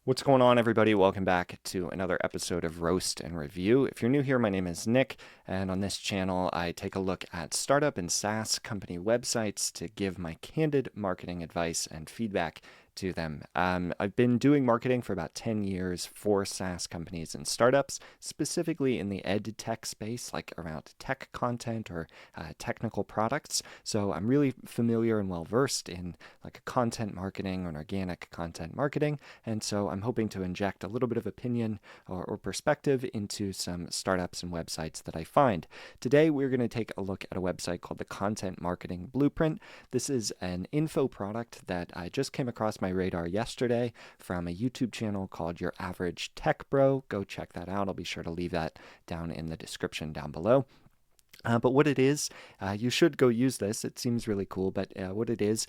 What's going on, everybody? Welcome back to another episode of Roast and Review. If you're new here, my name is Nick, and on this channel, I take a look at startup and SaaS company websites to give my candid marketing advice and feedback to them. I've been doing marketing for about 10 years for SaaS companies and startups, specifically in the ed tech space, like around tech content or technical products. So I'm really familiar and well versed in like content marketing and organic content marketing. And so I'm hoping to inject a little bit of opinion or perspective into some startups and websites that I find. Today, we're going to take a look at a website called the Content Marketing Blueprint. This is an info product that I just came across my radar yesterday from a YouTube channel called Your Average Tech Bro. Go check that out. I'll be sure to leave that down in the description down below. But what it is, you should go use this. It seems really cool. But what it is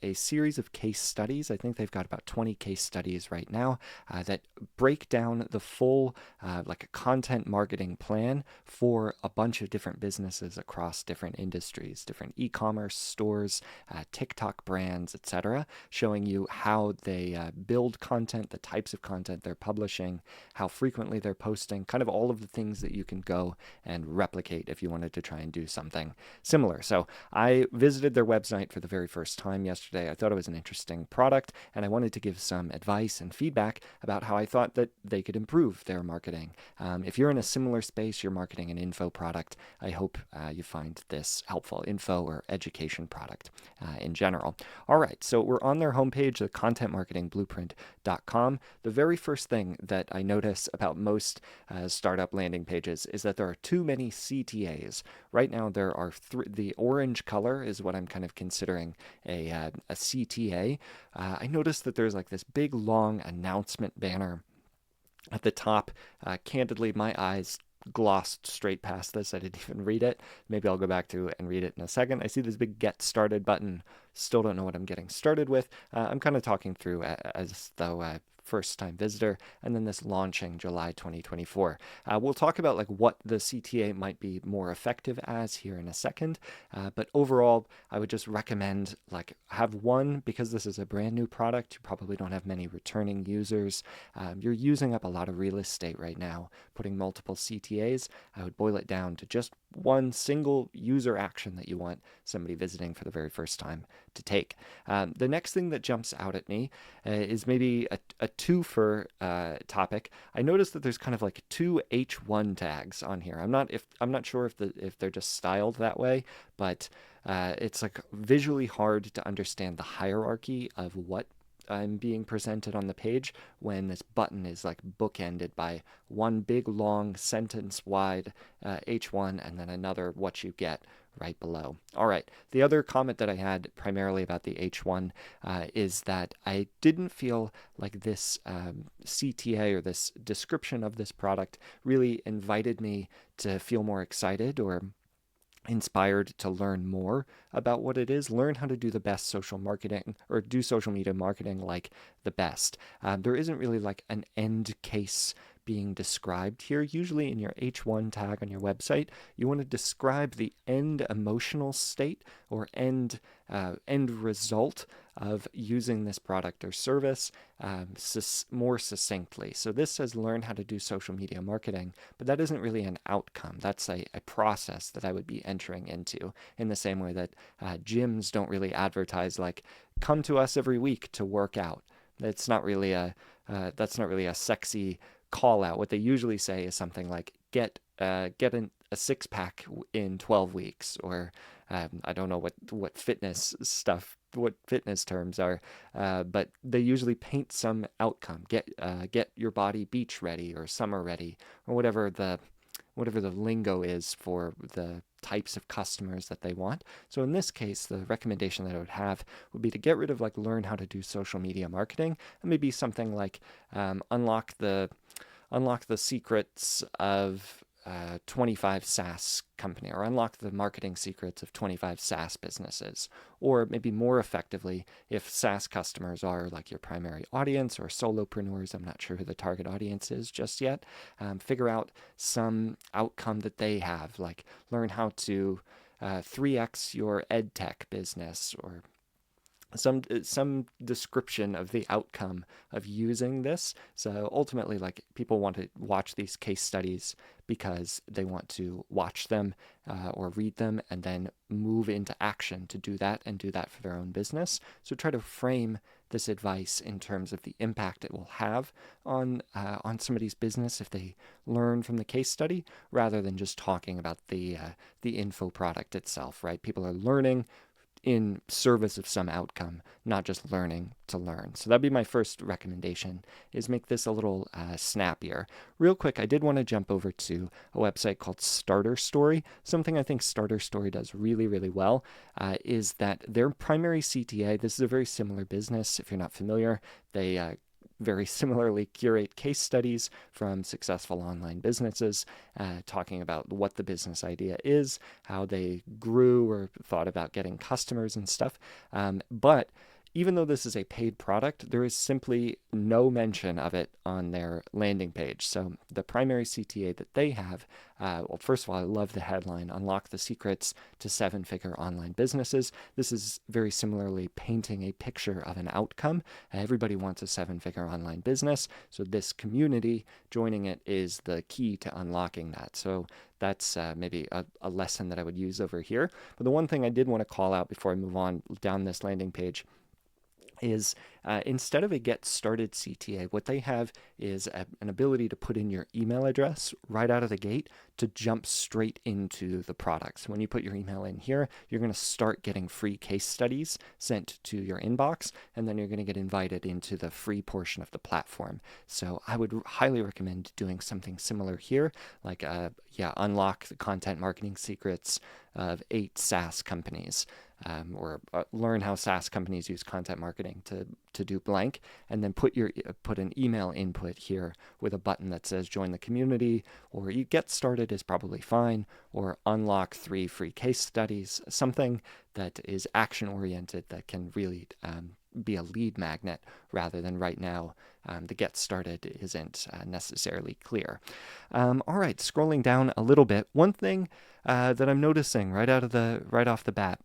a series of case studies. I think they've got about 20 case studies right now that break down the full like a content marketing plan for a bunch of different businesses across different industries, different e-commerce stores, TikTok brands, etc., showing you how they build content, the types of content they're publishing, how frequently they're posting, kind of all of the things that you can go and replicate if you wanted to try and do something similar. So I visited their website for the very first time yesterday. I thought it was an interesting product, and I wanted to give some advice and feedback about how I thought that they could improve their marketing. If you're in a similar space, you're marketing an info product, I hope you find this helpful, info or education product in general. All right, so we're on their homepage, the contentmarketingblueprint.com. The very first thing that I notice about most startup landing pages is that there are too many CTAs. Right now, there are the orange color is what I'm kind of considering a CTA. I noticed that there's like this big long announcement banner at the top. Candidly, my eyes glossed straight past this. I didn't even read it. Maybe I'll go back to and read it in a second. I see this big get started button. Still don't know what I'm getting started with. I'm kind of talking through as though first time visitor, and then this launching July 2024. We'll talk about like what the CTA might be more effective as here in a second, but overall I would just recommend like have one, because this is a brand new product. You probably don't have many returning users. You're using up a lot of real estate right now putting multiple CTAs. I would boil it down to just one single user action that you want somebody visiting for the very first time to take. The next thing that jumps out at me is maybe a twofer topic. I noticed that there's kind of like two H1 tags on here. I'm not sure if they're just styled that way, but it's like visually hard to understand the hierarchy of what I'm being presented on the page when this button is like bookended by one big long sentence wide H1 and then another what you get right below. All right. The other comment that I had primarily about the H1 is that I didn't feel like this CTA or this description of this product really invited me to feel more excited or inspired to learn more about what it is, learn how to do the best social marketing or do social media marketing like the best. There isn't really like an end case being described here. Usually in your H1 tag on your website, you want to describe the end emotional state or end result of using this product or service more succinctly. So this says learn how to do social media marketing, but that isn't really an outcome. That's a process that I would be entering into, in the same way that gyms don't really advertise like come to us every week to work out. That's not really a sexy call out. What they usually say is something like get a six pack in 12 weeks, or I don't know what fitness terms are, but they usually paint some outcome. Get your body beach ready or summer ready, or whatever the lingo is for the types of customers that they want. So in this case, the recommendation that I would have would be to get rid of like learn how to do social media marketing, and maybe something like unlock the secrets of 25 SaaS company, or unlock the marketing secrets of 25 SaaS businesses. Or maybe more effectively, if SaaS customers are like your primary audience or solopreneurs, I'm not sure who the target audience is just yet, figure out some outcome that they have, like learn how to 3x your ed tech business, or some description of the outcome of using this. So ultimately, like, people want to watch these case studies because they want to watch them or read them and then move into action to do that and do that for their own business. So try to frame this advice in terms of the impact it will have on somebody's business if they learn from the case study, rather than just talking about the info product itself. Right? People are learning in service of some outcome, not just learning to learn. So that'd be my first recommendation, is make this a little snappier. Real quick, I did want to jump over to a website called Starter Story. Something I think Starter Story does really, really well is that their primary CTA, this is a very similar business. If you're not familiar, they very similarly curate case studies from successful online businesses, talking about what the business idea is, how they grew or thought about getting customers and stuff. But even though this is a paid product, there is simply no mention of it on their landing page. So the primary CTA that they have, well, first of all, I love the headline, Unlock the Secrets to Seven-Figure Online Businesses. This is very similarly painting a picture of an outcome. Everybody wants a seven-figure online business, so this community joining it is the key to unlocking that. So that's maybe a lesson that I would use over here. But the one thing I did want to call out before I move on down this landing page is instead of a get started CTA, what they have is an ability to put in your email address right out of the gate to jump straight into the products. When you put your email in here, you're going to start getting free case studies sent to your inbox, and then you're going to get invited into the free portion of the platform. So I would highly recommend doing something similar here, like unlock the content marketing secrets of 8 SaaS companies. Or learn how SaaS companies use content marketing to do blank, and then put an email input here with a button that says join the community, or you get started is probably fine, or unlock 3 free case studies, something that is action oriented that can really be a lead magnet, rather than right now the get started isn't necessarily clear. All right, scrolling down a little bit, one thing that I'm noticing right off the bat,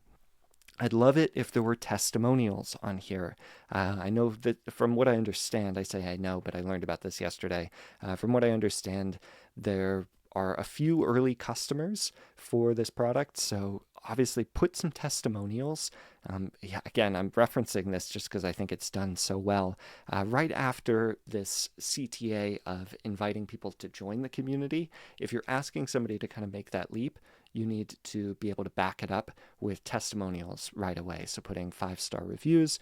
I'd love it if there were testimonials on here. I know that from what I understand, I say I know, but I learned about this yesterday. From what I understand, there are a few early customers for this product. So obviously put some testimonials. Again, I'm referencing this just because I think it's done so well. Right after this CTA of inviting people to join the community, if you're asking somebody to kind of make that leap, you need to be able to back it up with testimonials right away. So putting 5-star reviews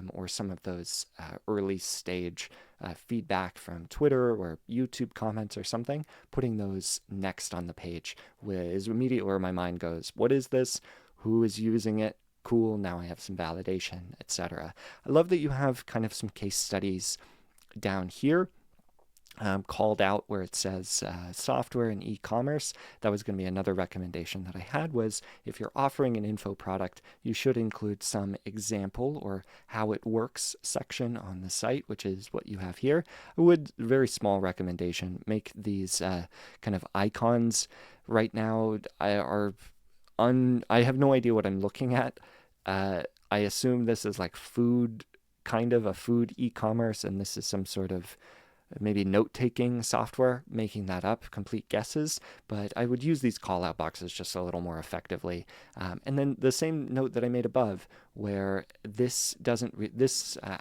or some of those early stage feedback from Twitter or YouTube comments or something, putting those next on the page is immediately where my mind goes. What is this? Who is using it? Cool, now I have some validation, etc. I love that you have kind of some case studies down here. Called out where it says software and e-commerce. That was going to be another recommendation that I had, was if you're offering an info product, you should include some example or how it works section on the site, which is what you have here. I would, very small recommendation, make these kind of icons right now I have no idea what I'm looking at. I assume this is like food, kind of a food e-commerce, and this is some sort of maybe note-taking software, making that up, complete guesses, but I would use these call-out boxes just a little more effectively. And then the same note that I made above, where this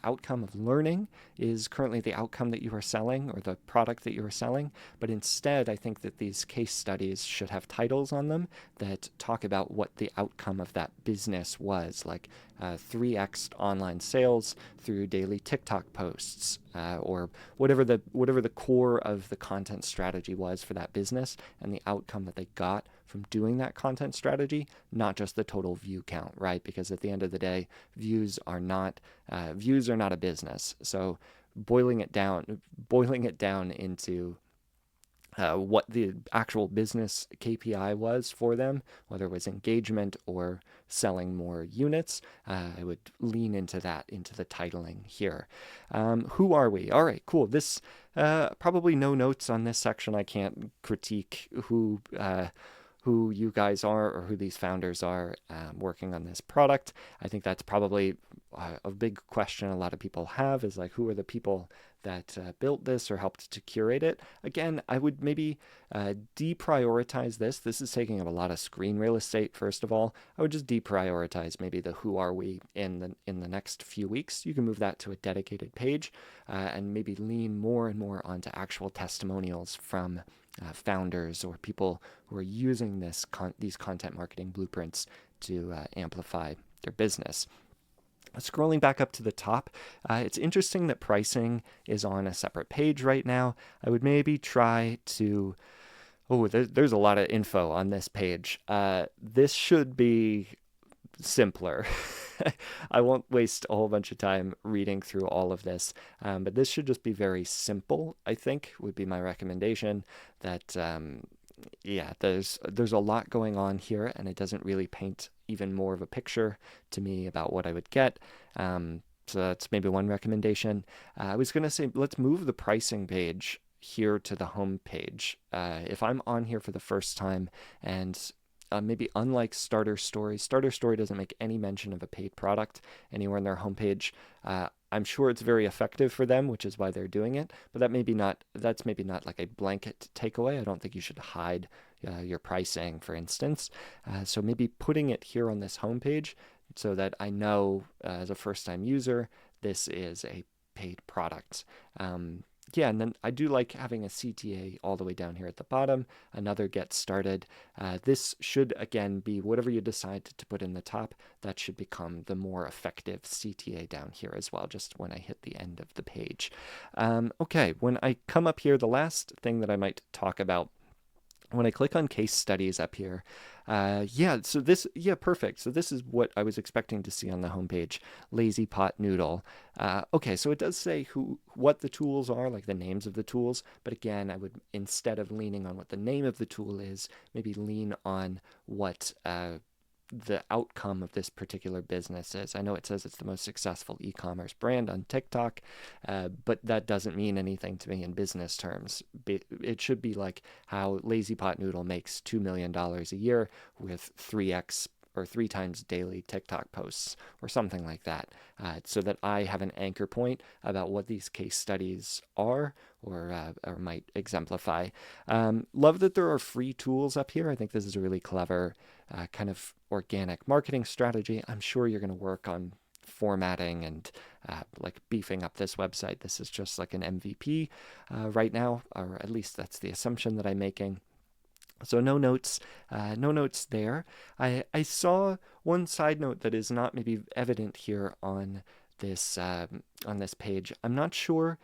outcome of learning is currently the outcome that you are selling or the product that you are selling, but instead I think that these case studies should have titles on them that talk about what the outcome of that business was, like 3x online sales through daily TikTok posts, or whatever the core of the content strategy was for that business, and the outcome that they got from doing that content strategy, not just the total view count, right? Because at the end of the day, views are not a business. So boiling it down into what the actual business KPI was for them, whether it was engagement or selling more units, I would lean into that, into the titling here. Who are we? All right, cool. This probably no notes on this section. I can't critique who who you guys are or who these founders are working on this product. I think that's probably a big question a lot of people have, is like, who are the people that built this or helped to curate it? Again, I would maybe deprioritize this. This is taking up a lot of screen real estate, first of all. I would just deprioritize maybe the who are we in the next few weeks. You can move that to a dedicated page and maybe lean more and more onto actual testimonials from founders or people who are using these content marketing blueprints to amplify their business. Scrolling back up to the top, it's interesting that pricing is on a separate page right now. I would maybe try to... Oh, there's a lot of info on this page. This should be simpler. I won't waste a whole bunch of time reading through all of this, but this should just be very simple, I think, would be my recommendation. That yeah, there's a lot going on here, and it doesn't really paint even more of a picture to me about what I would get. So that's maybe one recommendation. I was going to say, let's move the pricing page here to the home page. If I'm on here for the first time, and maybe unlike Starter Story doesn't make any mention of a paid product anywhere on their homepage. I'm sure it's very effective for them, which is why they're doing it. But that's maybe not like a blanket takeaway. I don't think you should hide your pricing, for instance. So maybe putting it here on this homepage so that I know as a first-time user, this is a paid product. Yeah, and then I do like having a CTA all the way down here at the bottom, another get started. This should, again, be whatever you decide to put in the top, that should become the more effective CTA down here as well, just when I hit the end of the page. Okay, when I come up here, the last thing that I might talk about, when I click on case studies up here, perfect. So this is what I was expecting to see on the homepage, Lazy Pot Noodle. Okay, so it does say what the tools are, like the names of the tools, but again, I would, instead of leaning on what the name of the tool is, maybe lean on what the outcome of this particular business is. I know it says it's the most successful e-commerce brand on TikTok, but that doesn't mean anything to me in business terms. It should be like how Lazy Pot Noodle makes $2 million a year with 3x or 3 times daily TikTok posts or something like that, so that I have an anchor point about what these case studies are or might exemplify. Love that there are free tools up here. I think this is a really clever kind of organic marketing strategy. I'm sure you're going to work on formatting and like beefing up this website. This is just like an MVP right now, or at least that's the assumption that I'm making. So no notes there. I saw one side note that is not maybe evident here on this page. I'm not sure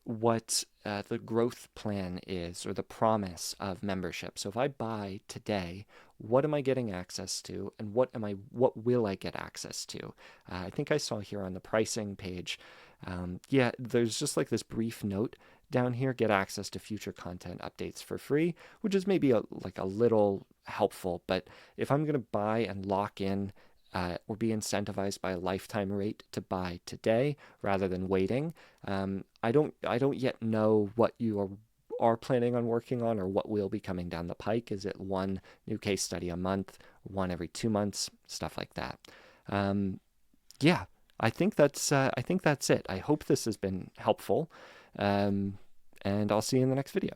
what the growth plan is or the promise of membership. So if I buy today, what am I getting access to, and what will I get access to? I think I saw here on the pricing page, there's just like this brief note down here, get access to future content updates for free, which is maybe a little helpful. But if I'm going to buy and lock in or be incentivized by a lifetime rate to buy today rather than waiting, I don't yet know what you are planning on working on or what will be coming down the pike. Is it one new case study a month, one every 2 months, stuff like that? I think that's it. I hope this has been helpful. And I'll see you in the next video.